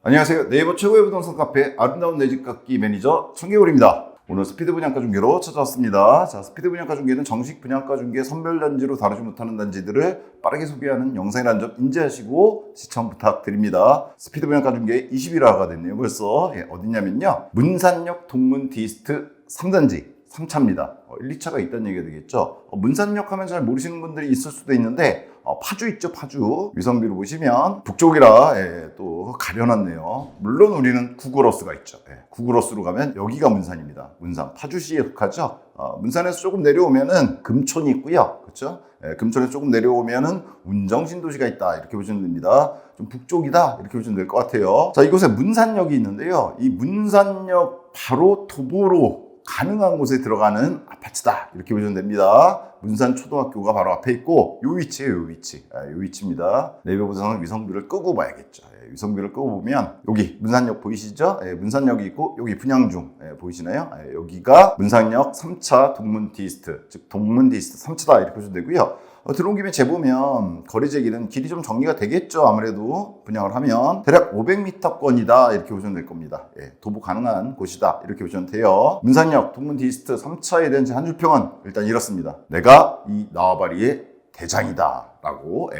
안녕하세요. 네이버 최고의 부동산 카페 아름다운 내 집 갖기 매니저 청개골입니다. 오늘 스피드 분양가 중개로 찾아왔습니다. 자, 스피드 분양가 중개는 정식 분양가 중개 선별 단지로 다루지 못하는 단지들을 빠르게 소개하는 영상이라는 점 인지하시고 시청 부탁드립니다. 스피드 분양가 중개 21화가 됐네요. 벌써 어디냐면요. 문산역 동문 디스트 3단지 3차입니다. 1, 2차가 있다는 얘기가 되겠죠. 문산역 하면 잘 모르시는 분들이 있을 수도 있는데 파주 있죠, 파주. 위성비로 보시면 북쪽이라 또 가려놨네요. 물론 우리는 구글어스가 있죠. 구글어스로 가면 여기가 문산입니다. 문산, 파주시에 속하죠. 문산에서 조금 내려오면은 금촌이 있고요. 그렇죠? 금촌에서 조금 내려오면은 운정신도시가 있다. 이렇게 보시면 됩니다. 좀 북쪽이다. 이렇게 보시면 될 것 같아요. 자, 이곳에 문산역이 있는데요. 이 문산역 바로 도보로 가능한 곳에 들어가는 아파트다. 이렇게 보시면 됩니다. 문산초등학교가 바로 앞에 있고 요 위치예요. 요 위치. 요 위치입니다. 네이버보다는 위성뷰를 끄고 봐야겠죠. 위성뷰를 끄고 보면 여기 문산역 보이시죠? 문산역이 있고 여기 분양중 보이시나요? 여기가 문산역 3차 동문 디스트, 즉 동문 디스트 3차다. 이렇게 보시면 되고요. 들어온 김에 재보면 거래제 길이 좀 정리가 되겠죠. 아무래도 분양을 하면 대략 500m권이다. 이렇게 보시면 될 겁니다. 도보 가능한 곳이다. 이렇게 보시면 돼요. 문산역 동문 디스트 3차에 대한 한 줄평은 일단 이렇습니다. 내가 이 나와바리의 대장이다 라고.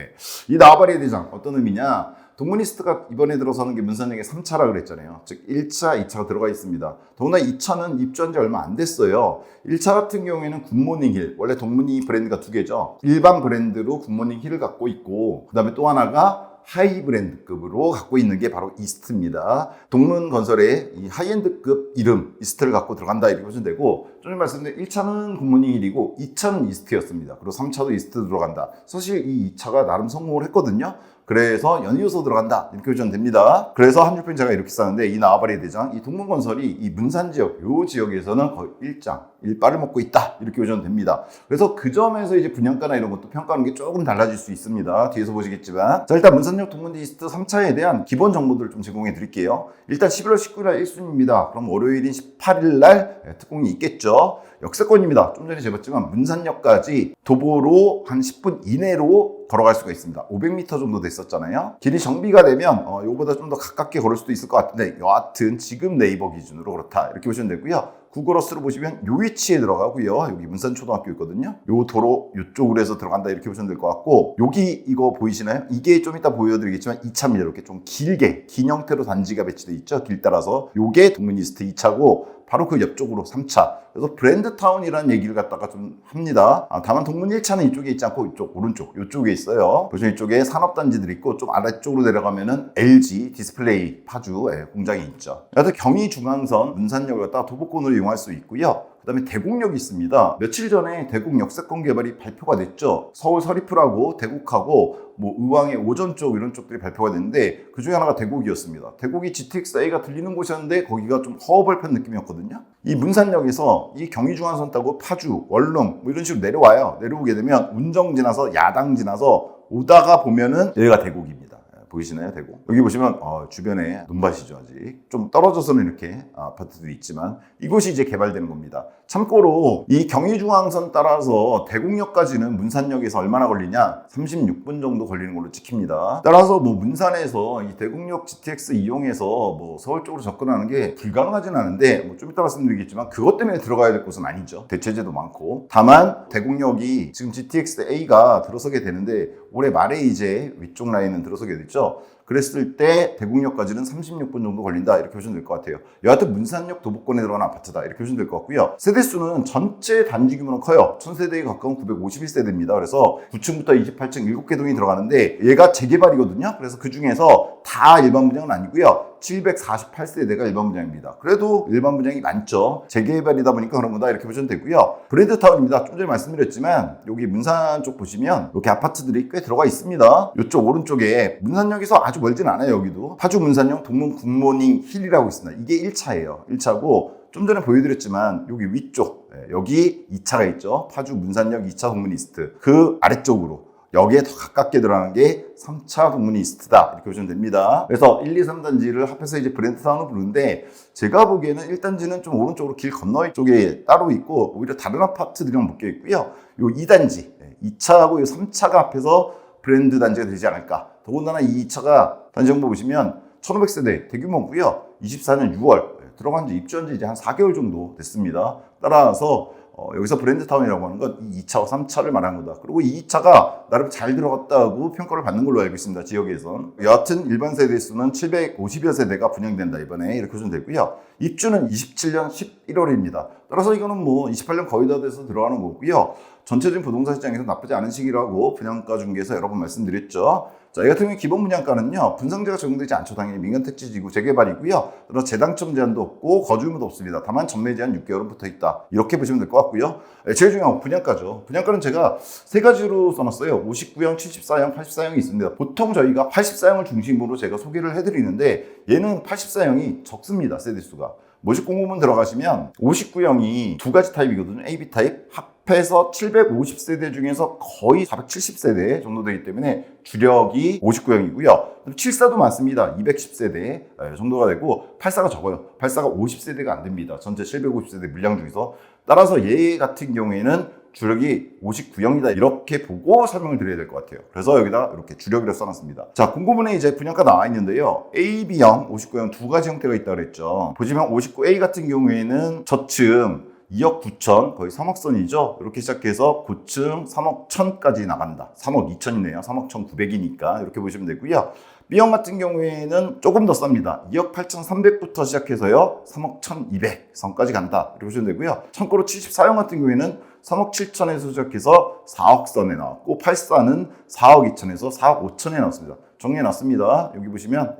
이 나와바리의 대장 어떤 의미냐, 동문이스트가 이번에 들어서는 게 문산역의 3차라 그랬잖아요. 즉 1차, 2차가 들어가 있습니다. 더구나 2차는 입주한 지 얼마 안 됐어요. 1차 같은 경우에는 굿모닝 힐, 원래 동문이 브랜드가 두 개죠. 일반 브랜드로 굿모닝 힐을 갖고 있고, 그 다음에 또 하나가 하이 브랜드급으로 갖고 있는 게 바로 이스트입니다. 동문건설의 이 하이엔드급 이름 이스트를 갖고 들어간다 이렇게 보시면 되고, 좀 전에 말씀드린 1차는 굿모닝 힐이고 2차는 이스트였습니다. 그리고 3차도 이스트 들어간다. 사실 이 2차가 나름 성공을 했거든요. 그래서 연이어서 들어간다 이렇게 보시면 됩니다. 그래서 한 줄평 제가 이렇게 썼는데, 이 나와바리 대장, 이 동문건설이 이 문산 지역, 요 지역에서는 거의 일바를 먹고 있다 이렇게 보시면 됩니다. 그래서 그 점에서 이제 분양가나 이런 것도 평가하는 게 조금 달라질 수 있습니다. 뒤에서 보시겠지만, 자, 일단 문산역 동문 디스트 3차에 대한 기본 정보들을 좀 제공해 드릴게요. 일단 11월 19일 날 1순위입니다. 그럼 월요일인 18일 날 특공이 있겠죠. 역세권입니다. 좀 전에 재봤지만 문산역까지 도보로 한 10분 이내로 걸어갈 수가 있습니다. 500m 정도 됐었잖아요. 길이 정비가 되면 이거보다 좀 더 가깝게 걸을 수도 있을 것 같은데, 여하튼 지금 네이버 기준으로 그렇다 이렇게 보시면 되고요. 구글어스로 보시면 요 위치에 들어가고요. 여기 문산초등학교 있거든요. 요 도로 요쪽으로 해서 들어간다 이렇게 보시면 될 것 같고, 여기 이거 보이시나요? 이게 좀 이따 보여드리겠지만 2차입니다. 이렇게 좀 길게 긴 형태로 단지가 배치돼 있죠. 길 따라서 요게 동문이스트 2차고 바로 그 옆쪽으로 3차. 그래서 브랜드타운이라는 얘기를 갖다가 좀 합니다. 다만 동문 1차는 이쪽에 있지 않고 이쪽 오른쪽 이쪽에 있어요. 보시면 이쪽에 산업단지들이 있고, 좀 아래쪽으로 내려가면은 LG 디스플레이 파주 공장이 있죠. 그래서 경의중앙선 문산역을 갖다가 도보권으로 이용할 수 있고요. 그 다음에 대곡역이 있습니다. 며칠 전에 대곡 역세권 개발이 발표가 됐죠. 서울 서리프라고 대곡하고 뭐 의왕의 오전 쪽 이런 쪽들이 발표가 됐는데, 그 중에 하나가 대곡이었습니다. 대곡이 GTX-A가 들리는 곳이었는데 거기가 좀 허허벌판 느낌이었거든요. 이 문산역에서 이 경의중앙선 타고 파주, 원룸 뭐 이런 식으로 내려와요. 내려오게 되면 운정 지나서 야당 지나서 오다가 보면은 여기가 대곡입니다. 보이시나요? 대곡. 여기 보시면 주변에 눈밭이죠. 아직 좀 떨어져서는 이렇게 아파트들이 있지만 이곳이 이제 개발되는 겁니다. 참고로 이 경의중앙선 따라서 대곡역까지는 문산역에서 얼마나 걸리냐, 36분 정도 걸리는 걸로 찍힙니다. 따라서 뭐 문산에서 이 대곡역 GTX 이용해서 뭐 서울 쪽으로 접근하는 게 불가능하진 않은데, 뭐 좀 이따 말씀드리겠지만 그것 때문에 들어가야 될 곳은 아니죠. 대체제도 많고. 다만 대곡역이 지금 GTX-A가 들어서게 되는데 올해 말에 이제 위쪽 라인은 들어서게 됐죠. 그랬을 때 대곡역까지는 36분 정도 걸린다 이렇게 보시면 될 것 같아요. 여하튼 문산역 도보권에 들어가는 아파트다 이렇게 보시면 될 것 같고요. 세대수는 전체 단지 규모는 커요. 1000세대에 가까운 951세대입니다. 그래서 9층부터 28층 7개 동이 들어가는데 얘가 재개발이거든요. 그래서 그 중에서 다 일반 분양은 아니고요. 748세대가 일반 분양입니다. 그래도 일반 분양이 많죠. 재개발이다 보니까 그런 거다 이렇게 보시면 되고요. 브랜드타운입니다. 좀 전에 말씀드렸지만 여기 문산 쪽 보시면 이렇게 아파트들이 꽤 들어가 있습니다. 이쪽 오른쪽에 문산역에서 아주 멀진 않아요. 여기도 파주 문산역 동문 굿모닝 힐이라고 있습니다. 이게 1차예요. 1차고 좀 전에 보여드렸지만 여기 위쪽 여기 2차가 있죠. 파주 문산역 2차 동문이스트 그 아래쪽으로 여기에 더 가깝게 들어가는 게 3차 동문이스트다 이렇게 보시면 됩니다. 그래서 1, 2, 3단지를 합해서 이제 브랜드타운을 부르는데, 제가 보기에는 1단지는 좀 오른쪽으로 길 건너 쪽에 따로 있고 오히려 다른 아파트들이랑 묶여 있고요. 요 2단지 2차하고 요 3차가 합해서 브랜드 단지가 되지 않을까. 더군다나 이 차가 단지 정보 보시면 1500세대 대규모고요. 24년 6월 들어간 지 입주한 지 이제 한 4개월 정도 됐습니다. 따라서 여기서 브랜드타운이라고 하는 건 이 2차와 3차를 말하는 거다. 그리고 이 2차가 나름 잘 들어갔다고 평가를 받는 걸로 알고 있습니다. 지역에선. 여하튼 일반 세대 수는 750여 세대가 분양된다 이번에 이렇게 보시면 되고요. 입주는 27년 11월입니다. 따라서 이거는 뭐 28년 거의 다 돼서 들어가는 거고요. 전체적인 부동산 시장에서 나쁘지 않은 시기라고 분양가 중개에서 여러 번 말씀드렸죠. 자, 이 같은 경우 기본 분양가는요, 분상제가 적용되지 않죠. 당연히 민간택지지구 재개발이고요. 그래서 재당첨 제한도 없고 거주 의무도 없습니다. 다만 전매 제한 6개월은 붙어 있다. 이렇게 보시면 될 것 같고요. 제일 중요한 건 분양가죠. 분양가는 제가 세 가지로 써놨어요. 59형, 74형, 84형이 있습니다. 보통 저희가 84형을 중심으로 제가 소개를 해드리는데 얘는 84형이 적습니다. 세대수가. 모집 공고문 들어가시면 59형이 두 가지 타입이거든요. AB 타입, 합해서 750세대 중에서 거의 470세대 정도 되기 때문에 주력이 59형이고요. 74도 많습니다. 210세대 정도가 되고 84가 적어요. 84가 50세대가 안 됩니다. 전체 750세대 물량 중에서. 따라서 얘 같은 경우에는 주력이 59형이다 이렇게 보고 설명을 드려야 될 것 같아요. 그래서 여기다 이렇게 주력이라고 써놨습니다. 자, 공고문에 이제 분양가 나와 있는데요. A, B형, 59형 두 가지 형태가 있다고 그랬죠. 보시면 59A 같은 경우에는 저층 2억 9천 거의 3억 선이죠. 이렇게 시작해서 고층 3억 1천까지 나간다. 3억 2천이네요. 3억 1,900이니까 이렇게 보시면 되고요. B형 같은 경우에는 조금 더 쌉니다. 2억 8,300부터 시작해서요. 3억 1,200 선까지 간다. 이렇게 보시면 되고요. 참고로 74형 같은 경우에는 3억 7천에서 시작해서 4억 선에 나왔고 84는 4억 2천에서 4억 5천에 나왔습니다. 정리해놨습니다. 여기 보시면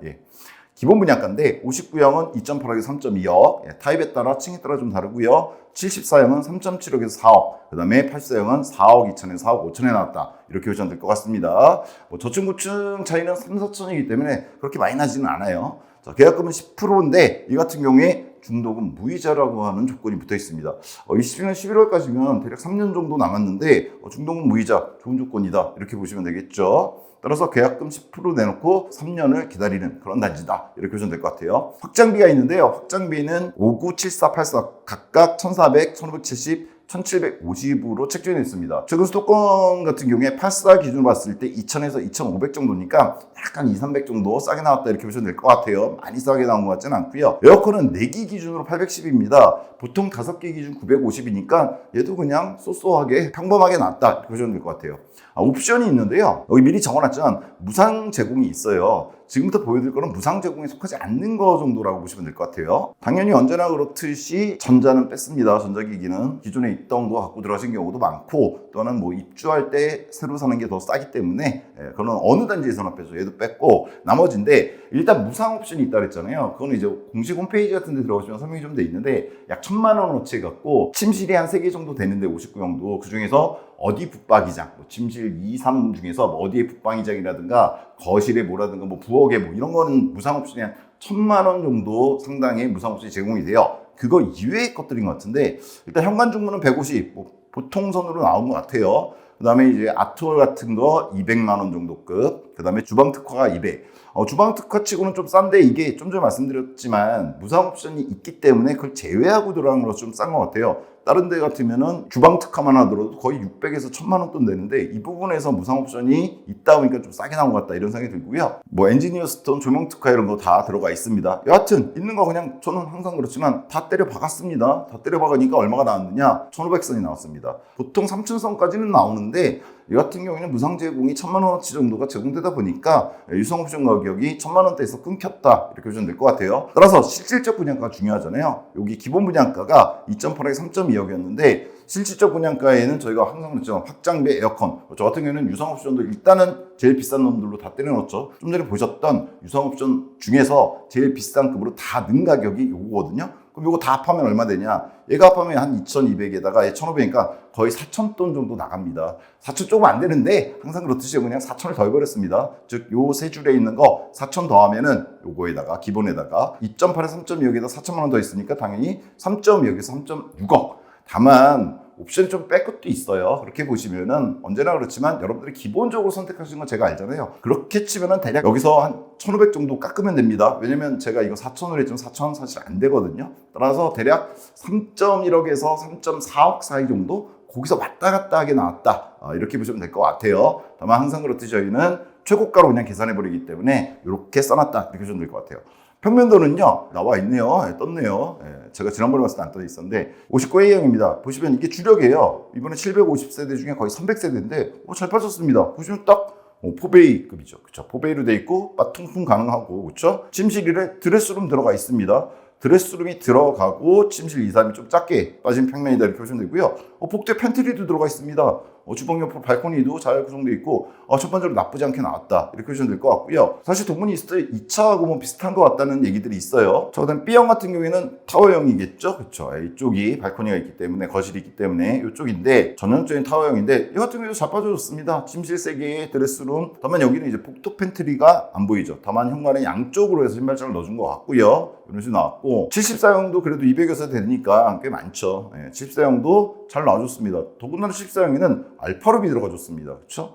기본 분양가인데 59형은 2.8억에서 3.2억 타입에 따라 층에 따라 좀 다르고요. 74형은 3.7억에서 4억 그 다음에 84형은 4억 2천에서 4억 5천에 나왔다. 이렇게 보시면 될 것 같습니다. 저층 고층 차이는 3, 4천이기 때문에 그렇게 많이 나지는 않아요. 자, 계약금은 10%인데 이 같은 경우에 중도금 무이자라고 하는 조건이 붙어 있습니다. 20년 11월까지면 대략 3년 정도 남았는데 중도금 무이자 좋은 조건이다. 이렇게 보시면 되겠죠. 따라서 계약금 10% 내놓고 3년을 기다리는 그런 단지다. 이렇게 보시면 될 것 같아요. 확장비가 있는데요. 확장비는 59, 74, 84 각각 1,400, 1,570, 1,750으로 책정이 있습니다. 최근 수도권 같은 경우에 84 기준으로 봤을 때 2,000에서 2,500 정도니까 약간 2, 300 정도 싸게 나왔다 이렇게 보시면 될 것 같아요. 많이 싸게 나온 것 같지는 않고요. 에어컨은 4기 기준으로 810입니다. 보통 5기 기준 950이니까 얘도 그냥 쏘쏘하게 평범하게 나왔다 이렇게 보시면 될 것 같아요. 옵션이 있는데요. 여기 미리 적어놨지만 무상 제공이 있어요. 지금부터 보여드릴 거는 무상 제공에 속하지 않는 거 정도라고 보시면 될 것 같아요. 당연히 언제나 그렇듯이 전자는 뺐습니다. 전자기기는 기존에 있던 거 갖고 들어가신 경우도 많고 또는 뭐 입주할 때 새로 사는 게 더 싸기 때문에 그건 어느 단지에서나 빼서 얘도 뺐고 나머지인데 일단 무상 옵션이 있다 그랬잖아요. 그거는 이제 공식 홈페이지 같은 데 들어가시면 설명이 좀 돼 있는데 약 1,000만 원어치 해갖고 침실이 한 3개 정도 되는데 59형도 그 중에서 어디 붙박이장, 침실 2, 3 중에서 어디에 붙박이장이라든가 거실에 뭐라든가 뭐 부엌에 뭐 이런 거는 무상 옵션이 한 1,000만 원 정도 상당의 무상 옵션이 제공이 돼요. 그거 이외의 것들인 것 같은데 일단 현관 중문은 150, 보통 선으로 나온 것 같아요. 그 다음에 이제 아트월 같은 거 200만 원 정도급, 그 다음에 주방 특화가 200. 주방 특화 치고는 좀 싼데 이게 좀 전에 말씀드렸지만 무상 옵션이 있기 때문에 그걸 제외하고 들어간 거라서 좀 싼 것 같아요. 다른 데 같으면은 주방 특화만 하더라도 거의 600에서 1,000만 원 돈 되는데 이 부분에서 무상 옵션이 있다 보니까 좀 싸게 나온 것 같다 이런 생각이 들고요. 뭐 엔지니어 스톤, 조명 특화 이런 거 다 들어가 있습니다. 여하튼 있는 거 그냥 저는 항상 그렇지만 다 때려 박았습니다. 다 때려 박으니까 얼마가 나왔느냐? 1,500선이 나왔습니다. 보통 3,000선까지는 나오는데 이 같은 경우에는 무상 제공이 1,000만 원어치 정도가 제공되다 보니까 유상 옵션 가격이 1,000만 원대에서 끊겼다 이렇게 보시면 될 것 같아요. 따라서 실질적 분양가가 중요하잖아요. 여기 기본 분양가가 2.8억에 3.2억이었는데 실질적 분양가에는 저희가 항상 그랬죠. 확장비, 에어컨. 저 같은 경우에는 유상 옵션도 일단은 제일 비싼 놈들로 다 때려넣었죠. 좀 전에 보셨던 유상 옵션 중에서 제일 비싼 급으로 다 는 가격이 요거거든요. 그럼 이거 다 합하면 얼마 되냐? 얘가 합하면 한 2,200에다가 얘 1,500이니까 거의 4,000돈 정도 나갑니다. 4,000 조금 안 되는데 항상 그렇듯이 그냥 4,000을 더 해버렸습니다. 즉 요 세 줄에 있는 거 4,000 더하면은 요거에다가 기본에다가 2.8에서 3.2억에다 4,000만 원 더 있으니까 당연히 3.2억에서 3.6억. 다만 옵션이 좀 뺄 것도 있어요. 그렇게 보시면은 언제나 그렇지만 여러분들이 기본적으로 선택하시는 건 제가 알잖아요. 그렇게 치면은 대략 여기서 한 1,500 정도 깎으면 됩니다. 왜냐면 제가 이거 4,000으로 했지만 4,000 사실 안 되거든요. 따라서 대략 3.1억에서 3.4억 사이 정도 거기서 왔다 갔다 하게 나왔다. 이렇게 보시면 될 것 같아요. 다만 항상 그렇듯이 저희는 최고가로 그냥 계산해버리기 때문에 이렇게 써놨다. 이렇게 보시면 될 것 같아요. 평면도는요, 나와 있네요. 떴네요. 제가 지난번에 봤을 때 안 떠 있었는데, 59A형입니다. 보시면 이게 주력이에요. 이번에 750세대 중에 거의 300세대인데, 잘 빠졌습니다. 보시면 딱, 4베이급이죠. 그쵸. 4베이로 돼 있고, 통풍 가능하고, 그쵸. 침실에 드레스룸 들어가 있습니다. 드레스룸이 들어가고, 침실 2, 3이 좀 작게 빠진 평면이다. 이렇게 보시면 되고요. 복도에 팬트리도 들어가 있습니다. 주방 옆으로 발코니도 잘 구성되어 있고 전반적으로 나쁘지 않게 나왔다 이렇게 보시면 될 것 같고요. 사실 동문이 있을 때 2차하고 뭐 비슷한 것 같다는 얘기들이 있어요. 그다음 B형 같은 경우에는 타워형이겠죠. 그렇죠. 이쪽이 발코니가 있기 때문에 거실이 있기 때문에 이쪽인데 전형적인 타워형인데 이 같은 경우도 잘 빠져줬습니다. 침실 3개, 드레스룸. 다만 여기는 이제 복도 팬트리가 안 보이죠. 다만 현관에 양쪽으로 해서 신발장을 넣어준 것 같고요. 이런 식으로 나왔고 74형도 그래도 200여 세 되니까 꽤 많죠. 74형도 잘 나와줬습니다. 더군다나 74형에는 알파룸이 들어가줬습니다. 그렇죠?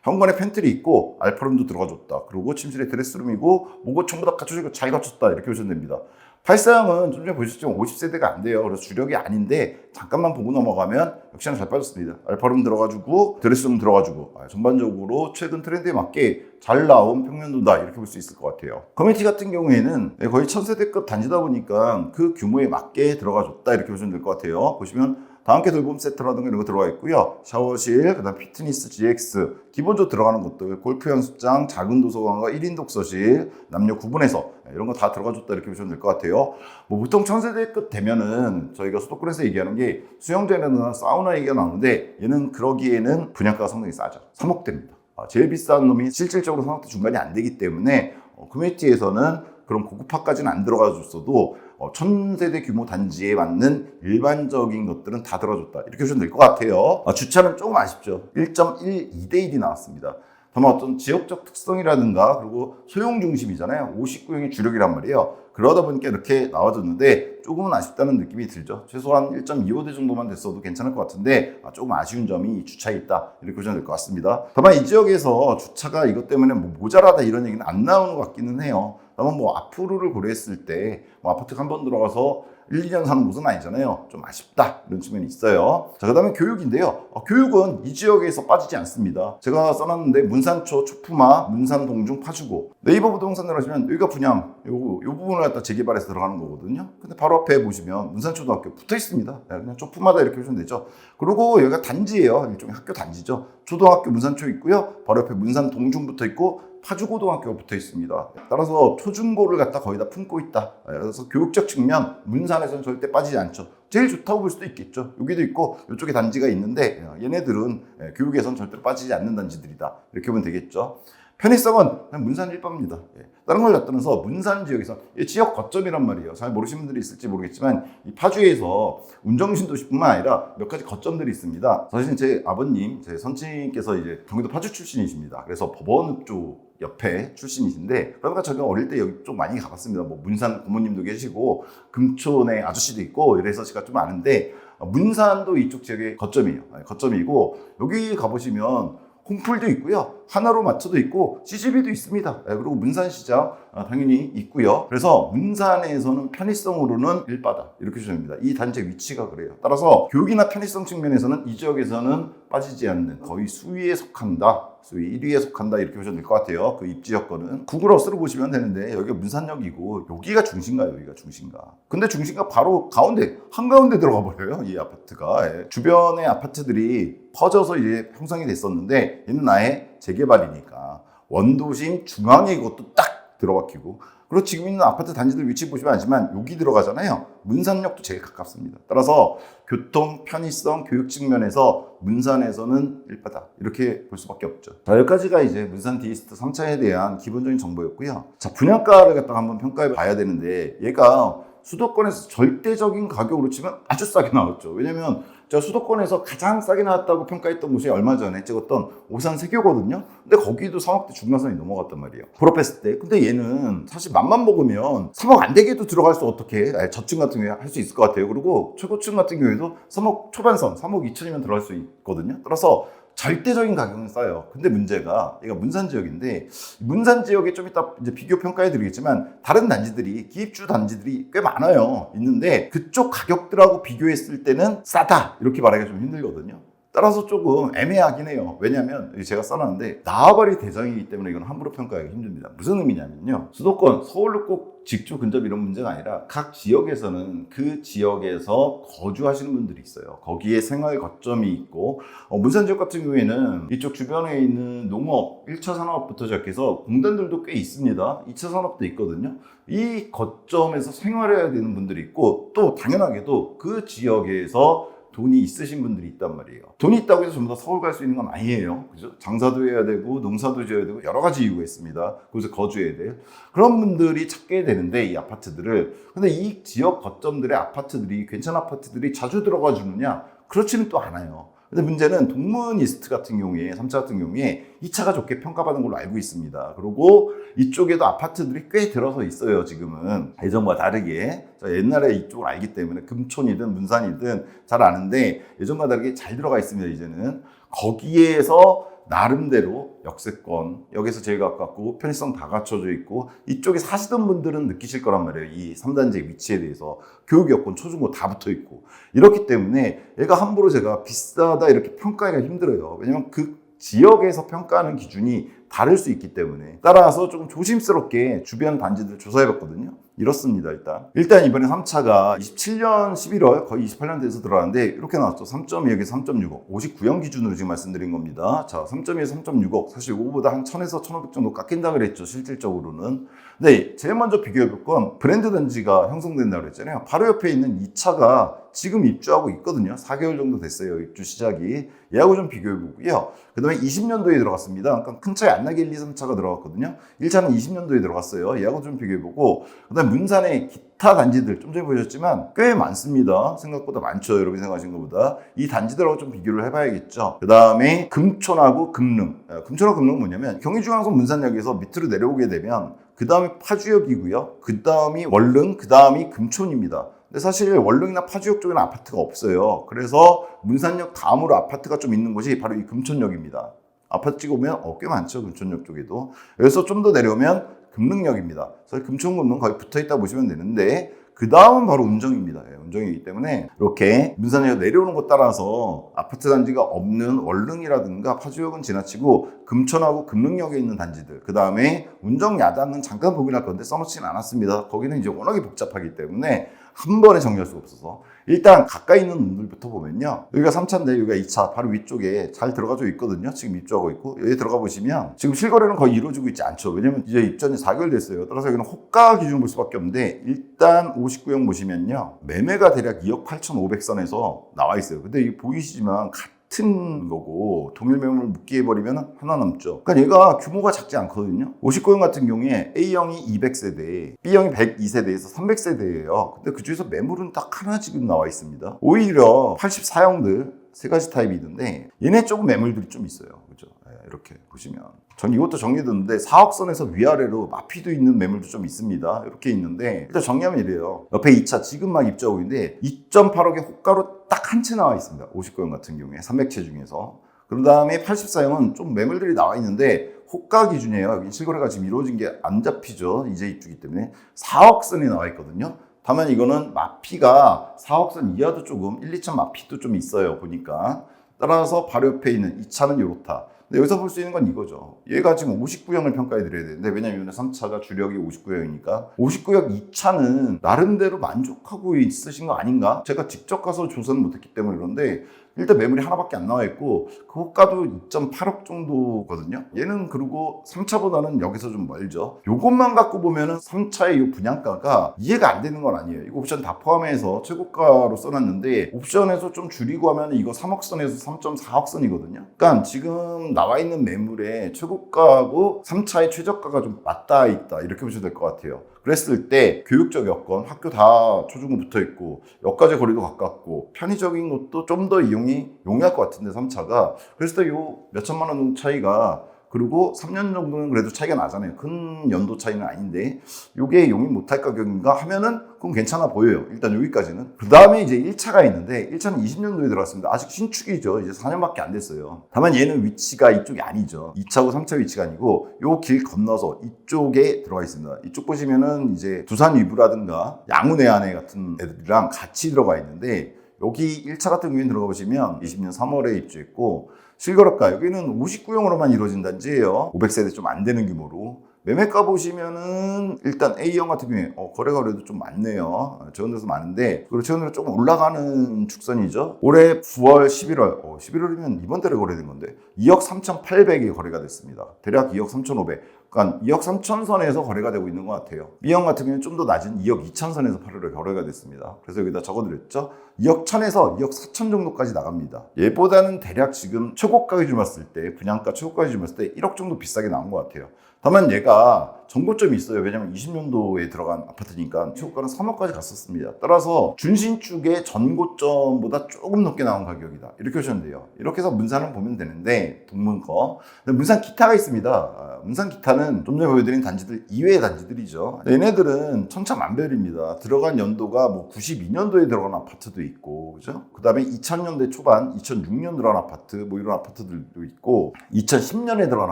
현관에 팬트리 있고 알파룸도 들어가줬다. 그리고 침실에 드레스룸이고 뭐고 전부 다 갖춰지고 잘 갖췄다. 이렇게 보시면 됩니다. 84형은 좀 전에 보셨지만 50세대가 안 돼요. 그래서 주력이 아닌데 잠깐만 보고 넘어가면 역시나 잘 빠졌습니다. 알파룸 들어가지고 드레스룸 들어가지고 전반적으로 최근 트렌드에 맞게 잘 나온 평면도다 이렇게 볼 수 있을 것 같아요. 커뮤니티 같은 경우에는 거의 1000세대급 단지다 보니까 그 규모에 맞게 들어가줬다 이렇게 보시면 될 것 같아요. 보시면 다함께 돌봄 세트라든가 이런 거 들어가 있고요. 샤워실, 그다음 피트니스 GX, 기본적으로 들어가는 것들, 골프 연습장, 작은 도서관과 1인 독서실, 남녀 구분해서 이런 거 다 들어가줬다 이렇게 보시면 될 것 같아요. 뭐 보통 1000세대급 되면은 저희가 수도권에서 얘기하는 게 수영장이나 사우나 얘기가 나오는데 얘는 그러기에는 분양가가 상당히 싸죠. 3억대입니다. 제일 비싼 놈이 실질적으로 3억대 중반이 안 되기 때문에 커뮤니티에서는 그런 고급화까지는 안 들어가 줬어도 1000세대 규모 단지에 맞는 일반적인 것들은 다 들어줬다 이렇게 보시면 될 것 같아요. 주차는 조금 아쉽죠. 1.12대1이 나왔습니다. 다만 어떤 지역적 특성이라든가 그리고 소형 중심이잖아요. 59형이 주력이란 말이에요. 그러다 보니까 이렇게 나와줬는데 조금은 아쉽다는 느낌이 들죠. 최소한 1.25대 정도만 됐어도 괜찮을 것 같은데 조금 아쉬운 점이 주차에 있다 이렇게 보시면 될 것 같습니다. 다만 이 지역에서 주차가 이것 때문에 뭐 모자라다 이런 얘기는 안 나오는 것 같기는 해요. 다만 뭐 앞으로를 고려했을 때 뭐 아파트 한 번 들어가서 1, 2년 사는 곳은 아니잖아요. 좀 아쉽다 이런 측면이 있어요. 자, 그 다음에 교육인데요. 교육은 이 지역에서 빠지지 않습니다. 제가 써놨는데 문산초, 초품화, 문산, 동중, 파주고 네이버 부동산 들어가시면 여기가 분양 요 부분을 갖다 재개발해서 들어가는 거거든요. 근데 바로 앞에 보시면 문산초등학교 붙어 있습니다. 그냥 초품화다 이렇게 보시면 되죠. 그리고 여기가 단지예요. 일종의 학교 단지죠. 초등학교 문산초 있고요. 바로 옆에 문산, 동중 붙어 있고 파주고등학교가 붙어 있습니다. 따라서 초중고를 갖다 거의 다 품고 있다. 그래서 교육적 측면 문산에서는 절대 빠지지 않죠. 제일 좋다고 볼 수도 있겠죠. 여기도 있고 이쪽에 단지가 있는데 얘네들은 교육에선 절대로 빠지지 않는 단지들이다. 이렇게 보면 되겠죠. 편의성은 그냥 문산 일반입니다. 다른 걸 떠나서 문산 지역에서 지역 거점이란 말이에요. 잘 모르시는 분들이 있을지 모르겠지만 이 파주에서 운정신도시뿐만 아니라 몇 가지 거점들이 있습니다. 사실 제 아버님, 제 선친께서 이제 경기도 파주 출신이십니다. 그래서 법원 쪽 옆에 출신이신데 그러니까 제가 어릴 때 여기 좀 많이 가봤습니다. 뭐 문산 부모님도 계시고 금촌에 아저씨도 있고 이래서 제가 좀 아는데 문산도 이쪽 지역의 거점이에요. 거점이고 여기 가보시면 홈플도 있고요. 하나로마트도 있고 CGV도 있습니다. 그리고 문산시장 당연히 있고요. 그래서 문산에서는 편의성으로는 일바다 이렇게 주십니다. 이 단지의 위치가 그래요. 따라서 교육이나 편의성 측면에서는 이 지역에서는 빠지지 않는 거의 수위에 속한다. 수위 1위에 속한다 이렇게 보시면 될 것 같아요. 그 입지 여건은 구글어스로 보시면 되는데 여기가 문산역이고 여기가 중심가 여기가 중심가. 근데 중심가 바로 가운데 한가운데 들어가 버려요. 이 아파트가. 주변의 아파트들이 퍼져서 이제 형성이 됐었는데 얘는 아예 재개발이니까 원도심 중앙에 이것도 딱 들어박히고 그리고 지금 있는 아파트 단지들 위치 보시면 알지만 여기 들어가잖아요. 문산역도 제일 가깝습니다. 따라서 교통, 편의성, 교육 측면에서 문산에서는 일바다 이렇게 볼 수밖에 없죠. 자, 여기까지가 이제 문산 디스트 3차에 대한 기본적인 정보였고요. 자, 분양가를 갖다가 한번 평가해 봐야 되는데 얘가 수도권에서 절대적인 가격으로 치면 아주 싸게 나왔죠. 왜냐면 제가 수도권에서 가장 싸게 나왔다고 평가했던 곳이 얼마 전에 찍었던 오산 세교거든요. 근데 거기도 3억대 중간선이 넘어갔단 말이에요. 졸업했을 때. 근데 얘는 사실 맘만 먹으면 3억 안 되게도 들어갈 수 어떻게 저층 같은 경우에 할 수 있을 것 같아요. 그리고 최고층 같은 경우에도 3억 초반선, 3억 2천이면 들어갈 수 있거든요. 따라서 절대적인 가격은 싸요. 근데 문제가 얘가 문산 지역인데 문산 지역에 좀 이따 이제 비교 평가해 드리겠지만 다른 단지들이 기입주 단지들이 꽤 많아요. 있는데 그쪽 가격들하고 비교했을 때는 싸다 이렇게 말하기가 좀 힘들거든요. 따라서 조금 애매하긴 해요. 왜냐하면 제가 써놨는데 나와바리 대장이기 때문에 이건 함부로 평가하기 힘듭니다. 무슨 의미냐면요. 수도권 서울로 꼭 직주 근접 이런 문제가 아니라 각 지역에서는 그 지역에서 거주하시는 분들이 있어요. 거기에 생활 거점이 있고 문산 지역 같은 경우에는 이쪽 주변에 있는 농업, 1차 산업부터 시작해서 공단들도 꽤 있습니다. 2차 산업도 있거든요. 이 거점에서 생활해야 되는 분들이 있고 또 당연하게도 그 지역에서 돈이 있으신 분들이 있단 말이에요. 돈이 있다고 해서 전부 다 서울 갈 수 있는 건 아니에요. 그죠? 장사도 해야 되고 농사도 지어야 되고 여러 가지 이유가 있습니다. 거기서 거주해야 돼요. 그런 분들이 찾게 되는데 이 아파트들을. 근데 이 지역 거점들의 아파트들이 괜찮은 아파트들이 자주 들어가 주느냐? 그렇지는 또 않아요. 근데 문제는 동문이스트 같은 경우에 3차 같은 경우에 2차가 좋게 평가받은 걸로 알고 있습니다. 그리고 이쪽에도 아파트들이 꽤 들어서 있어요. 지금은 예전과 다르게 옛날에 이쪽을 알기 때문에 금촌이든 문산이든 잘 아는데 예전과 다르게 잘 들어가 있습니다. 이제는 거기에서 나름대로 역세권, 여기서 제일 가깝고 편의성 다 갖춰져 있고 이쪽에 사시던 분들은 느끼실 거란 말이에요. 이 3단지의 위치에 대해서 교육 여건, 초중고 다 붙어 있고 이렇기 때문에 얘가 함부로 제가 비싸다 이렇게 평가하기가 힘들어요. 왜냐면 그 지역에서 평가하는 기준이 다를 수 있기 때문에 따라서 조금 조심스럽게 주변 단지들 조사해봤거든요. 이렇습니다. 일단 이번에 3차가 27년 11월 거의 28년 돼서 들어왔는데 이렇게 나왔죠. 3.2억에서 3.6억 59형 기준으로 지금 말씀드린 겁니다. 자, 3.2에서 3.6억 사실 이거보다 한 1000에서 1500 정도 깎인다 그랬죠. 실질적으로는. 네, 제일 먼저 비교해볼 건 브랜드 단지가 형성된다고 그랬잖아요. 바로 옆에 있는 2차가 지금 입주하고 있거든요. 4개월 정도 됐어요. 입주 시작이. 얘하고 좀 비교해보고요. 그 다음에 20년도에 들어갔습니다. 그러니까 큰 차이 안 나게 1, 2, 3차가 들어갔거든요. 1차는 20년도에 들어갔어요. 얘하고 좀 비교해보고 그 다음에 문산의 기타 단지들 좀 전에 보셨지만 꽤 많습니다. 생각보다 많죠. 여러분이 생각하신 것보다. 이 단지들하고 좀 비교를 해봐야겠죠. 그 다음에 금촌하고 금릉. 금촌하고 금릉은 뭐냐면 경의중앙선 문산역에서 밑으로 내려오게 되면 그 다음에 파주역이고요. 그 다음이 월릉, 그 다음이 금촌입니다. 근데 사실 월릉이나 파주역 쪽에는 아파트가 없어요. 그래서 문산역 다음으로 아파트가 좀 있는 곳이 바로 이 금촌역입니다. 아파트 찍어보면 꽤 많죠. 금촌역 쪽에도. 여기서 좀 더 내려오면 금릉역입니다. 그래서 금촌, 금릉 거의 붙어있다 보시면 되는데 그 다음은 바로 운정입니다. 운정이기 때문에 이렇게 문산역에 내려오는 곳 따라서 아파트 단지가 없는 월릉이라든가 파주역은 지나치고 금천하고 금릉역에 있는 단지들 그 다음에 운정 야단은 잠깐 보긴 할 건데 써놓지는 않았습니다. 거기는 이제 워낙에 복잡하기 때문에 한 번에 정리할 수가 없어서 일단 가까이 있는 놈들부터 보면요. 여기가 3차인데 여기가 2차 바로 위쪽에 잘 들어가져 있거든요. 지금 입주하고 있고 여기 들어가 보시면 지금 실거래는 거의 이루어지고 있지 않죠. 왜냐면 이제 입전이 4개월 됐어요. 따라서 여기는 호가 기준을 볼 수밖에 없는데 일단 59형 보시면요. 매매가 대략 2억 8,500선에서 나와 있어요. 근데 이 보이시지만 같은 거고 동일 매물을 묶기 해버리면 하나 남죠. 그러니까 얘가 규모가 작지 않거든요. 59형 같은 경우에 A형이 200세대, B형이 102세대에서 300세대예요. 근데 그중에서 매물은 딱 하나 지금 나와 있습니다. 오히려 84형들 세 가지 타입이 있는데 얘네 조금 매물들이 좀 있어요. 그죠? 이렇게 보시면 전 이것도 정리됐는데 4억선에서 위아래로 마피도 있는 매물도 좀 있습니다. 이렇게 있는데 일단 정리하면 이래요. 옆에 2차 지금 막 입주하고 있는데 2.8억의 호가로 딱 한 채 나와 있습니다. 59형 같은 경우에 300채 중에서. 그 다음에 84형은 좀 매물들이 나와 있는데 호가 기준이에요. 여기 실거래가 지금 이루어진 게 안 잡히죠. 이제 입주기 때문에 4억선이 나와 있거든요. 다만 이거는 마피가 4억선 이하도 조금 1, 2천 마피도 좀 있어요. 보니까. 따라서 바로 옆에 있는 2차는 이렇다. 근데 여기서 볼 수 있는 건 이거죠. 얘가 지금 59형을 평가해 드려야 되는데 왜냐면 3차가 주력이 59형이니까 59형 2차는 나름대로 만족하고 있으신 거 아닌가? 제가 직접 가서 조사는 못했기 때문에 그런데 일단 매물이 하나밖에 안 나와 있고 그 호가도 2.8억 정도거든요. 얘는 그리고 3차보다는 여기서 좀 멀죠. 요것만 갖고 보면은 3차의 이 분양가가 이해가 안 되는 건 아니에요. 이거 옵션 다 포함해서 최고가로 써놨는데 옵션에서 좀 줄이고 하면 이거 3억선에서 3.4억선이거든요. 그러니까 지금 나와 있는 매물의 최고가하고 3차의 최저가가 좀 맞닿아 있다 이렇게 보셔도 될 것 같아요. 그랬을 때 교육적 여건, 학교 다 초중고 붙어 있고 역까지 거리도 가깝고 편의적인 것도 좀 더 이용이 용이할 것 같은데 3차가 그래서 요 몇천만 원 차이가 그리고 3년 정도는 그래도 차이가 나잖아요. 큰 연도 차이는 아닌데 이게 용인 못할 가격인가 하면은 그건 괜찮아 보여요. 일단 여기까지는. 그 다음에 이제 1차가 있는데 1차는 20년도에 들어갔습니다. 아직 신축이죠. 이제 4년밖에 안 됐어요. 다만 얘는 위치가 이쪽이 아니죠. 2차고 3차 위치가 아니고 요 길 건너서 이쪽에 들어가 있습니다. 이쪽 보시면은 이제 두산 위브라든가 양운해안에 같은 애들이랑 같이 들어가 있는데 여기 1차 같은 경우에 들어가 보시면 20년 3월에 입주했고 실거래가 여기는 59형으로만 이루어진 단지예요. 500세대 좀 안 되는 규모로. 매매가 보시면은 일단 A형 같은 경우에 거래가 그래도 좀 많네요. 재원돼서 많은데 그리고 재원으로 조금 올라가는 축선이죠. 올해 9월, 11월 11월이면 이번 달에 거래된 건데 2억 3,800이 거래가 됐습니다. 대략 2억 3,500. 그러니까 2억 3천 선에서 거래가 되고 있는 것 같아요. B형 같은 경우는 좀 더 낮은 2억 2천 선에서 8월에 거래가 됐습니다. 그래서 여기다 적어드렸죠. 2억 1천에서 2억 4천 정도까지 나갑니다. 얘보다는 대략 지금 최고가 기준 봤을 때 분양가 최고가 기준 봤을 때 1억 정도 비싸게 나온 것 같아요. 다만 얘가 정고점이 있어요. 왜냐면 20년도에 들어간 아파트니까 최고가는 3억까지 갔었습니다. 따라서 준신축의 전고점보다 조금 높게 나온 가격이다. 이렇게 보시면 돼요. 이렇게 해서 문산을 보면 되는데 동문 거. 근데 문산 기타가 있습니다. 문산 기타는 좀 전에 보여드린 단지들 이외의 단지들이죠. 얘네들은 천차만별입니다. 들어간 연도가 뭐 92년도에 들어간 아파트도 있고, 그죠? 그 다음에 2000년대 초반, 2006년 들어간 아파트, 뭐 이런 아파트들도 있고, 2010년에 들어간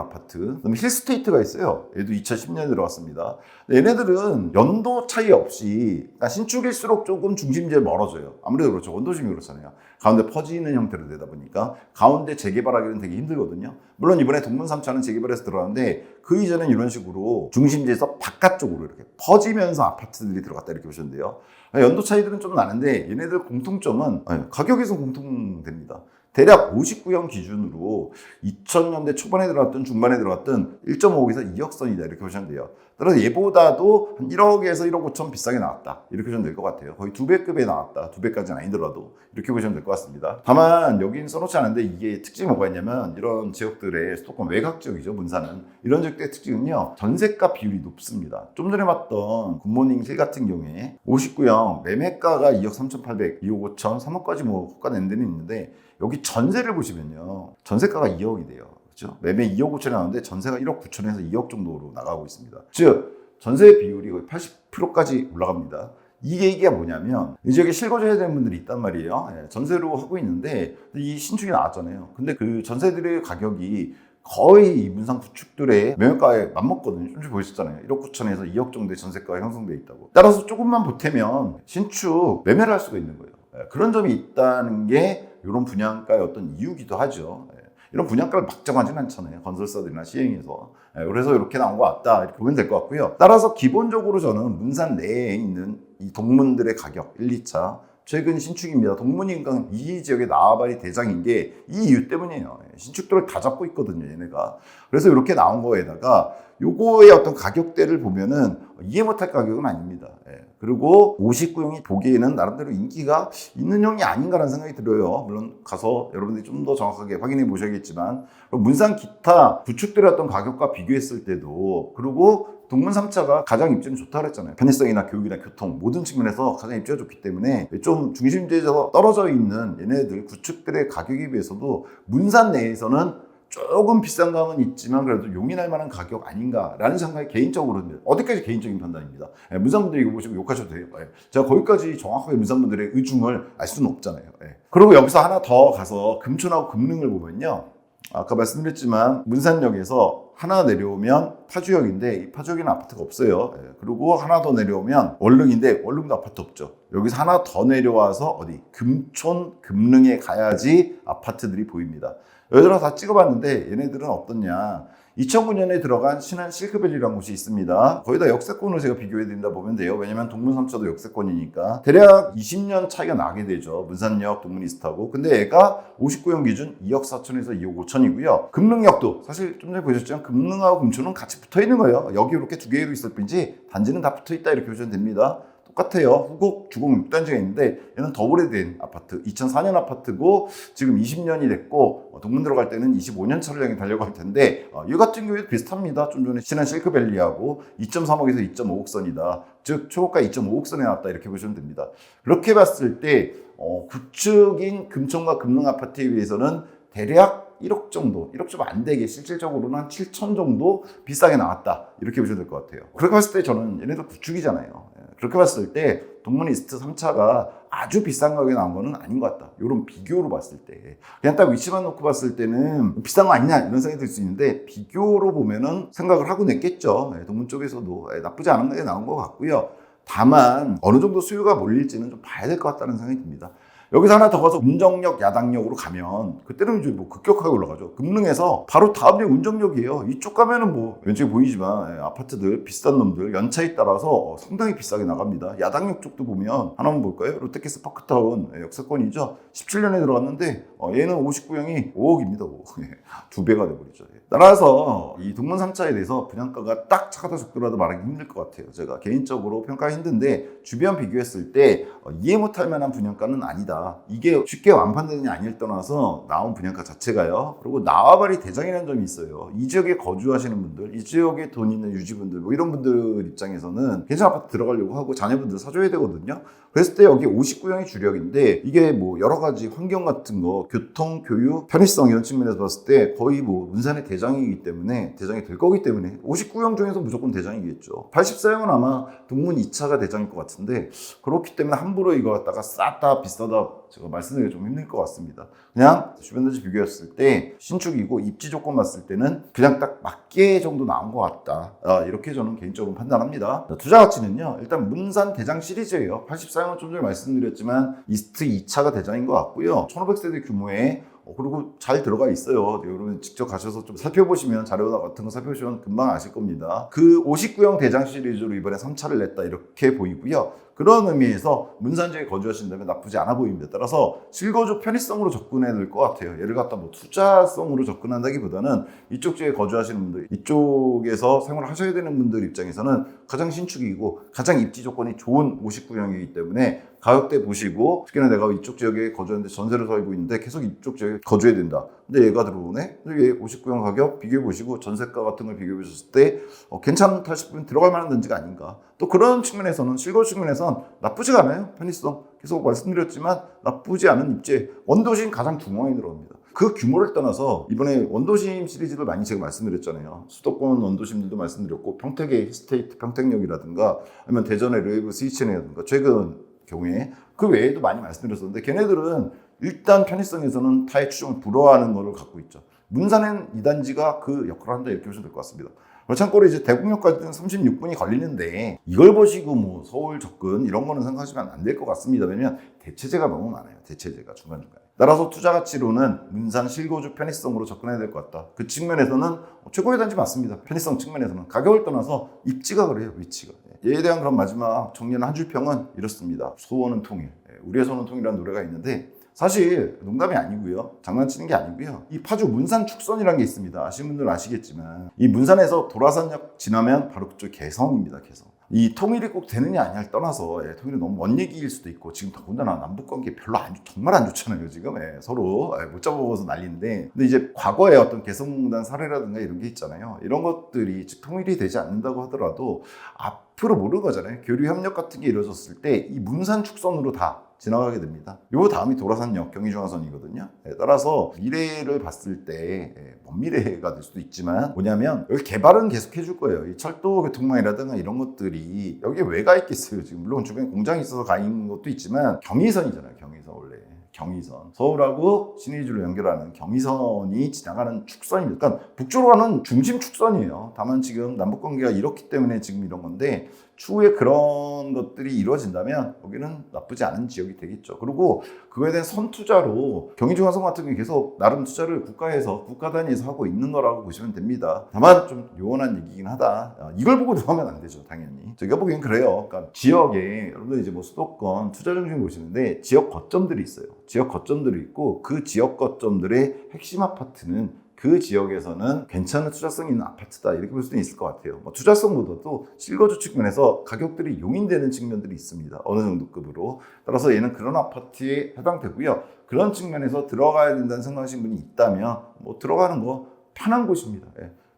아파트, 그 다음에 힐스테이트가 있어요. 얘도 2010년에 들어갔습니다. 얘네들은 연도 차이 없이, 그러니까 신축일수록 조금 중심지에 멀어져요. 아무래도 그렇죠. 원도심이 그렇잖아요. 가운데 퍼지는 형태로 되다 보니까 가운데 재개발하기는 되게 힘들거든요. 물론 이번에 동문 3차는 재개발해서 들어갔는데 그 이전엔 이런 식으로 중심지에서 바깥쪽으로 이렇게 퍼지면서 아파트들이 들어갔다 이렇게 보시면 돼요. 연도 차이들은 좀 나는데 얘네들 공통점은 가격에서 공통됩니다. 대략 59형 기준으로 2000년대 초반에 들어갔든 중반에 들어갔든 1.5억에서 2억 선이다 이렇게 보시면 돼요. 따라서 얘보다도 한 1억에서 1억 5천 비싸게 나왔다 이렇게 보시면 될 것 같아요. 거의 2배급에 나왔다. 2배까지는 아니더라도 이렇게 보시면 될 것 같습니다. 다만 여기는 써놓지 않은데 이게 특징이 뭐가 있냐면 이런 지역들의 수도권 외곽 지역이죠. 문산은 이런 지역들의 특징은요. 전세가 비율이 높습니다. 좀 전에 봤던 굿모닝 힐 같은 경우에 59형 매매가가 2억 3,800, 2억 5천, 3억까지 뭐 호가 낸 데는 있는데 여기 전세를 보시면요. 전세가가 2억이 돼요. 그렇죠? 매매 2억 5천이 나오는데 전세가 1억 9천에서 2억 정도로 나가고 있습니다. 즉 전세 비율이 거의 80%까지 올라갑니다. 이게 뭐냐면 이 지역에 실거주해야 되는 분들이 있단 말이에요. 전세로 하고 있는데 이 신축이 나왔잖아요. 근데 그 전세들의 가격이 거의 이 문산 구축들의 매매가에 맞먹거든요. 좀 보셨잖아요. 1억 9천에서 2억 정도의 전세가가 형성되어 있다고. 따라서 조금만 보태면 신축 매매를 할 수가 있는 거예요. 그런 점이 있다는 게 이런 분양가의 어떤 이유기도 하죠. 이런 분양가를 막 정하진 않잖아요. 건설사들이나 시행에서. 그래서 이렇게 나온 것 같다. 이렇게 보면 될 것 같고요. 따라서 기본적으로 저는 문산 내에 있는 이 동문들의 가격, 1, 2차. 최근 신축입니다. 동문인강 이 지역에 나와바리 대장인 게 이 이유 때문이에요. 신축도를 다 잡고 있거든요, 얘네가. 그래서 이렇게 나온 거에다가 요거의 어떤 가격대를 보면은 이해 못할 가격은 아닙니다. 그리고 59형이 보기에는 나름대로 인기가 있는 형이 아닌가라는 생각이 들어요. 물론 가서 여러분들이 좀 더 정확하게 확인해 보셔야겠지만 문산 기타 구축들의 어떤 가격과 비교했을 때도 그리고 동문 3차가 가장 입지는 좋다고 했잖아요. 편의성이나 교육이나 교통 모든 측면에서 가장 입지가 좋기 때문에 좀 중심지에서 떨어져 있는 얘네들 구축들의 가격에 비해서도 문산 내에서는 조금 비싼 감은 있지만 그래도 용인할 만한 가격 아닌가라는 생각이 개인적으로 듭니다. 어디까지 개인적인 판단입니다. 문산분들이 이거 보시면 욕하셔도 돼요. 제가 거기까지 정확하게 문산분들의 의중을 알 수는 없잖아요. 그리고 여기서 하나 더 가서 금촌하고 금능을 보면요. 아까 말씀드렸지만 문산역에서 하나 내려오면 파주역인데 이 파주역에는 아파트가 없어요. 그리고 하나 더 내려오면 원릉인데 원릉도 아파트 없죠. 여기서 하나 더 내려와서 어디 금촌 금능에 가야지 아파트들이 보입니다. 여기다 다 찍어봤는데 얘네들은 어떻냐. 2009년에 들어간 신안 실크밸리라는 곳이 있습니다. 거의 다 역세권으로 제가 비교해드린다 보면 돼요. 왜냐면 동문 3차도 역세권이니까. 대략 20년 차이가 나게 되죠. 문산역, 동문 이스트하고. 근데 얘가 59형 기준 2억 4천에서 2억 5천이고요. 금능역도 사실 좀 전에 보셨지만 금능하고 금촌은 같이 붙어있는 거예요. 여기 이렇게 두 개로 있을 뿐이지 단지는 다 붙어있다 이렇게 보시면 됩니다. 똑같아요. 후곡, 주곡 6단지가 있는데 얘는 더 오래된 아파트, 2004년 아파트고 지금 20년이 됐고 동문 들어갈 때는 25년 차를 향해 달려갈 텐데 이 같은 경우에도 비슷합니다. 좀 전에 신한 실크밸리하고 2.3억에서 2.5억 선이다. 즉 초고가 2.5억 선에 나왔다 이렇게 보시면 됩니다. 그렇게 봤을 때 구축인 금촌과 금능 아파트에 비해서는 대략 1억 정도, 1억 좀 안 되게 실질적으로는 한 7천 정도 비싸게 나왔다. 이렇게 보시면 될 것 같아요. 그렇게 봤을 때 저는 얘네들 구축이잖아요. 그렇게 봤을 때 동문 이스트 3차가 아주 비싼 가격에 나온 거는 아닌 것 같다. 이런 비교로 봤을 때. 그냥 딱 위치만 놓고 봤을 때는 비싼 거 아니냐 이런 생각이 들 수 있는데 비교로 보면은 생각을 하고 냈겠죠. 동문 쪽에서도 나쁘지 않은 게 나온 것 같고요. 다만 어느 정도 수요가 몰릴지는 좀 봐야 될 것 같다는 생각이 듭니다. 여기서 하나 더 가서 운정역, 야당역으로 가면 그때는 이제 뭐 급격하게 올라가죠. 금능에서 바로 다음 역 운정역이에요. 이쪽 가면은 뭐 왼쪽에 보이지만 아파트들 비싼 놈들 연차에 따라서 상당히 비싸게 나갑니다. 야당역 쪽도 보면 하나만 볼까요? 롯데캐슬 파크타운 역세권이죠. 17년에 들어갔는데 얘는 59형이 5억입니다. 5억. 2배가 돼버리죠. 따라서 이 동문 3차에 대해서 분양가가 딱 차가다 속도라도 말하기 힘들 것 같아요. 제가 개인적으로 평가하기 힘든데 주변 비교했을 때 이해 못할 만한 분양가는 아니다. 이게 쉽게 완판되느냐 아니를 떠나서 나온 분양가 자체가요. 그리고 나와바리 대장이라는 점이 있어요. 이 지역에 거주하시는 분들, 이 지역에 돈 있는 유지분들, 뭐 이런 분들 입장에서는 괜찮은 아파트 들어가려고 하고 자녀분들 사줘야 되거든요. 그랬을 때 여기 59형이 주력인데 이게 뭐 여러 가지 환경 같은 거, 교통, 교육, 편의성 이런 측면에서 봤을 때 거의 뭐 문산의 대장이기 때문에 대장이 될 거기 때문에 59형 중에서 무조건 대장이겠죠. 84형은 아마 동문 2차가 대장일 것 같은데 그렇기 때문에 함부로 이거 갖다가 쌌다 비싸다 제가 말씀드리기 좀 힘들 것 같습니다. 그냥 주변 단지 비교했을 때 신축이고 입지 조건 봤을 때는 그냥 딱 맞게 정도 나온 것 같다. 이렇게 저는 개인적으로 판단합니다. 투자 가치는요. 일단 문산 대장 시리즈예요. 84형은 좀 전에 말씀드렸지만 이스트 2차가 대장인 것 같고요. 1500세대 규모의 그리고 잘 들어가 있어요. 여러분 직접 가셔서 좀 살펴보시면 자료 같은 거 살펴보시면 금방 아실 겁니다. 그 59형 대장 시리즈로 이번에 3차를 냈다 이렇게 보이고요. 그런 의미에서 문산 지역에 거주하신다면 나쁘지 않아 보입니다. 따라서 실거주 편의성으로 접근해야 될 것 같아요. 얘를 갖다 뭐 투자성으로 접근한다기보다는 이쪽 지역에 거주하시는 분들, 이쪽에서 생활을 하셔야 되는 분들 입장에서는 가장 신축이고 가장 입지 조건이 좋은 59형이기 때문에 가격대 보시고 특히나 내가 이쪽 지역에 거주하는데 전세를 살고 있는데 계속 이쪽 지역에 거주해야 된다. 근데 얘가 들어오네? 근데 얘 59형 가격 비교해보시고 전세가 같은 걸 비교해보셨을 때 괜찮다 싶으면 들어갈 만한 단지가 아닌가. 또 그런 측면에서는 실거주 측면에서는 나쁘지가 않아요. 편의성. 계속 말씀드렸지만 나쁘지 않은 입지. 원도심 가장 중앙에 들어옵니다. 그 규모를 떠나서 이번에 원도심 시리즈를 많이 제가 말씀드렸잖아요. 수도권 원도심들도 말씀드렸고 평택의 힐스테이트 평택역이라든가 아니면 대전의 르이브 스위첸이라든가 최근 경우에 그 외에도 많이 말씀드렸었는데 걔네들은 일단 편의성에서는 타의 추종을 불허하는 거를 갖고 있죠. 문산엔 이 단지가 그 역할을 한다 이렇게 보시면 될 것 같습니다. 참고로 이제 대국역까지는 36분이 걸리는데 이걸 보시고 뭐 서울 접근 이런 거는 생각하시면 안 될 것 같습니다. 왜냐면 대체제가 너무 많아요. 대체제가 중간중간에. 따라서 투자 가치로는 문산 실거주 편의성으로 접근해야 될 것 같다. 그 측면에서는 최고의 단지 맞습니다. 편의성 측면에서는. 가격을 떠나서 입지가 그래요. 위치가. 얘에 대한 그런 마지막 정리하는 한 줄 평은 이렇습니다. 소원은 통일. 우리의 소원은 통일이라는 노래가 있는데 사실 농담이 아니고요. 장난치는 게 아니고요. 이 파주 문산 축선이라는 게 있습니다. 아시는 분들은 아시겠지만 이 문산에서 도라산역 지나면 바로 그쪽 개성입니다. 개성. 이 통일이 꼭 되느냐 아니냐를 떠나서 통일이 너무 먼 얘기일 수도 있고 지금 더군다나 남북관계 별로 정말 안 좋잖아요. 지금 서로 못 잡아먹어서 난리인데 근데 이제 과거에 어떤 개성공단 사례라든가 이런 게 있잖아요. 이런 것들이 즉 통일이 되지 않는다고 하더라도 앞으로 모르는 거잖아요. 교류 협력 같은 게 이루어졌을 때 이 문산 축선으로 다 지나가게 됩니다. 요 다음이 도라산역 경의중앙선이거든요. 따라서 미래를 봤을 때 먼 미래가 될 수도 있지만 뭐냐면 여기 개발은 계속 해줄 거예요. 이 철도 교통망이라든가 이런 것들이 여기에 왜 가 있겠어요. 지금 물론 주변에 공장이 있어서 가 있는 것도 있지만 경의선이잖아요. 경의선 원래. 경의선. 서울하고 신의주를 연결하는 경의선이 지나가는 축선입니다. 그러니까 북쪽으로 가는 중심 축선이에요. 다만 지금 남북관계가 이렇기 때문에 지금 이런 건데 추후에 그런 것들이 이루어진다면 여기는 나쁘지 않은 지역이 되겠죠. 그리고 그거에 대한 선투자로 경의중앙선 같은 경우 계속 나름 투자를 국가에서 국가 단위에서 하고 있는 거라고 보시면 됩니다. 다만 좀 요원한 얘기긴 하다. 이걸 보고 들어가면 안 되죠. 당연히. 제가 보기엔 그래요. 그러니까 지역에 여러분들 이제 뭐 수도권 투자 중심 보시는데 지역 거점들이 있어요. 지역 거점들이 있고 그 지역 거점들의 핵심 아파트는 그 지역에서는 괜찮은 투자성이 있는 아파트다 이렇게 볼 수는 있을 것 같아요. 투자성보다도 실거주 측면에서 가격들이 용인되는 측면들이 있습니다. 어느 정도 급으로. 따라서 얘는 그런 아파트에 해당되고요. 그런 측면에서 들어가야 된다는 생각하시는 분이 있다면 들어가는 거 편한 곳입니다.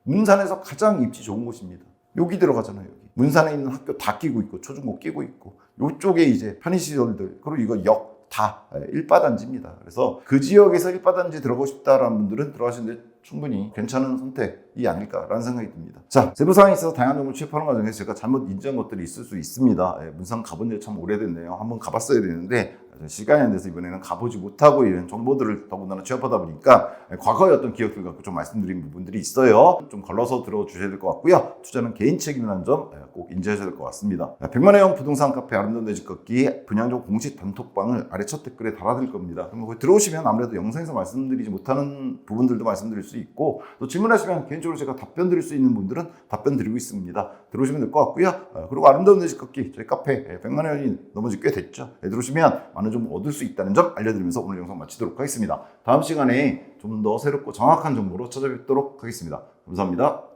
문산에서 가장 입지 좋은 곳입니다. 여기 들어가잖아요. 여기. 문산에 있는 학교 다 끼고 있고 초중고 끼고 있고 이쪽에 이제 편의시설들 그리고 이거 역 다 1바단지입니다. 그래서 그 지역에서 1바단지 들어가고 싶다라는 분들은 들어가시는데 충분히 괜찮은 선택이 아닐까라는 생각이 듭니다. 자, 세부사항에 있어서 다양한 정보를 취합하는 과정에서 제가 잘못 인지한 것들이 있을 수 있습니다. 문상 가본 지 참 오래됐네요. 한번 가봤어야 되는데 시간이 안 돼서 이번에는 가보지 못하고 이런 정보들을 더군다나 취합하다 보니까 과거의 어떤 기억들 갖고 좀 말씀드린 부분들이 있어요. 좀 걸러서 들어주셔야 될 것 같고요. 투자는 개인 책임이라는 점 꼭 인지하셔야 될 것 같습니다. 100만의 형 부동산 카페 아름다운 내 집 걷기 분양정 공식 단톡방을 아래 첫 댓글에 달아드릴 겁니다. 그럼 거기 들어오시면 아무래도 영상에서 말씀드리지 못하는 부분들도 말씀드릴 수 있고 또 질문하시면 개인적으로 제가 답변 드릴 수 있는 분들은 답변 드리고 있습니다. 들어오시면 될 것 같고요. 그리고 아름다운 내 집 걷기 저희 카페 100만의 형이 넘어지 꽤 됐죠. 들어오시면 많은 정보 얻을 수 있다는 점 알려드리면서 오늘 영상 마치도록 하겠습니다. 다음 시간에 좀 더 새롭고 정확한 정보로 찾아뵙도록 하겠습니다. 감사합니다.